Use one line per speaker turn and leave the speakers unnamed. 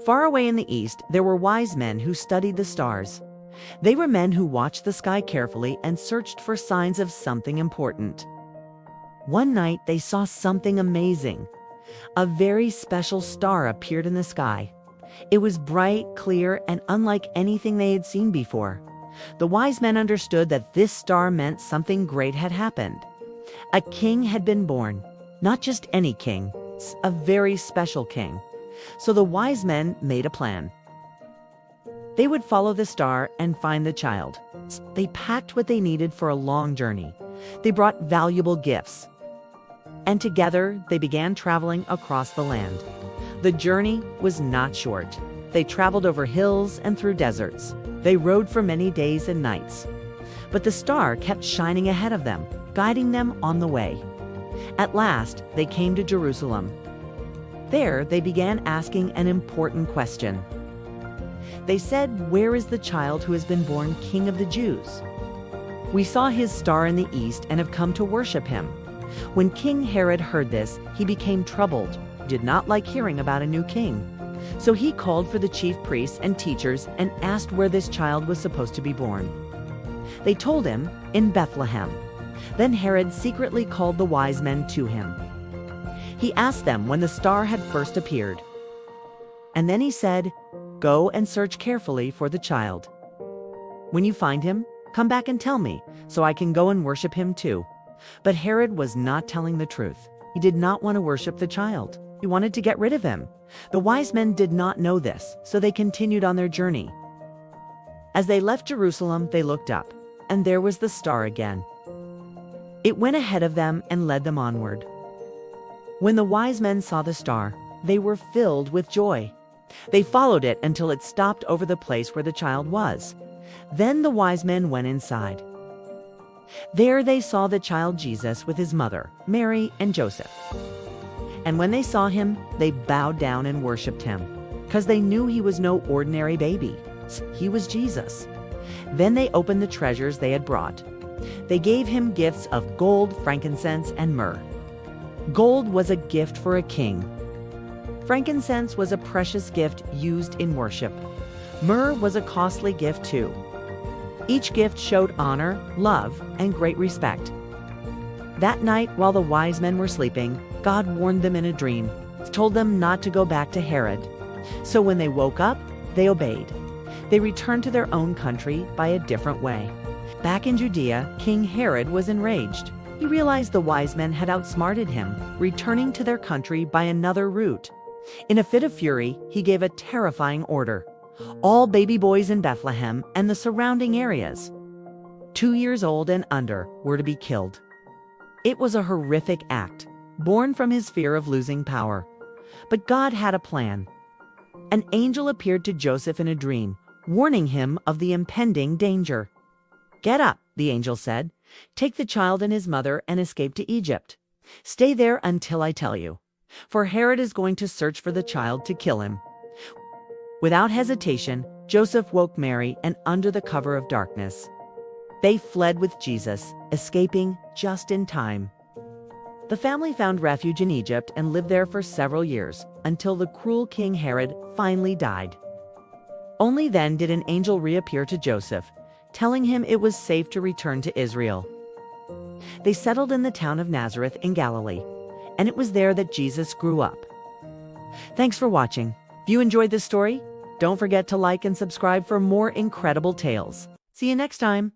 Far away in the east, there were wise men who studied the stars. They were men who watched the sky carefully and searched for signs of something important. One night, they saw something amazing. A very special star appeared in the sky. It was bright, clear, and unlike anything they had seen before. The wise men understood that this star meant something great had happened. A king had been born. Not just any king, a very special king. So the wise men made a plan. They would follow the star and find the child. They packed what they needed for a long journey. They brought valuable gifts. And together, they began traveling across the land. The journey was not short. They traveled over hills and through deserts. They rode for many days and nights. But the star kept shining ahead of them, guiding them on the way. At last, they came to Jerusalem. There, they began asking an important question. They said, "Where is the child who has been born King of the Jews? We saw his star in the east and have come to worship him." When King Herod heard this, he became troubled, did not like hearing about a new king. So he called for the chief priests and teachers and asked where this child was supposed to be born. They told him, "In Bethlehem." Then Herod secretly called the wise men to him. He asked them when the star had first appeared. And then he said, "Go and search carefully for the child. When you find him, come back and tell me, so I can go and worship him too." But Herod was not telling the truth. He did not want to worship the child. He wanted to get rid of him. The wise men did not know this, so they continued on their journey. As they left Jerusalem, they looked up, and there was the star again. It went ahead of them and led them onward. When the wise men saw the star, they were filled with joy. They followed it until it stopped over the place where the child was. Then the wise men went inside. There they saw the child Jesus with his mother, Mary and Joseph. And when they saw him, they bowed down and worshiped him, because they knew he was no ordinary baby. He was Jesus. Then they opened the treasures they had brought. They gave him gifts of gold, frankincense, and myrrh. Gold was a gift for a king. Frankincense was a precious gift used in worship. Myrrh was a costly gift too. Each gift showed honor, love, and great respect. That night, while the wise men were sleeping, God warned them in a dream, told them not to go back to Herod. So when they woke up, they obeyed. They returned to their own country by a different way. Back in Judea, King Herod was enraged. He realized the wise men had outsmarted him, returning to their country by another route. In a fit of fury, he gave a terrifying order. All baby boys in Bethlehem and the surrounding areas, 2 years old and under, were to be killed. It was a horrific act, born from his fear of losing power. But God had a plan. An angel appeared to Joseph in a dream, warning him of the impending danger. "Get up," the angel said. "Take the child and his mother and escape to Egypt. Stay there until I tell you, for Herod is going to search for the child to kill him." Without hesitation, Joseph woke Mary, and under the cover of darkness, they fled with Jesus, escaping just in time. The family found refuge in Egypt and lived there for several years, until the cruel King Herod finally died. Only then did an angel reappear to Joseph, telling him it was safe to return to Israel. They settled in the town of Nazareth in Galilee, and it was there that Jesus grew up. Thanks for watching. If you enjoyed this story, don't forget to like and subscribe for more incredible tales. See you next time.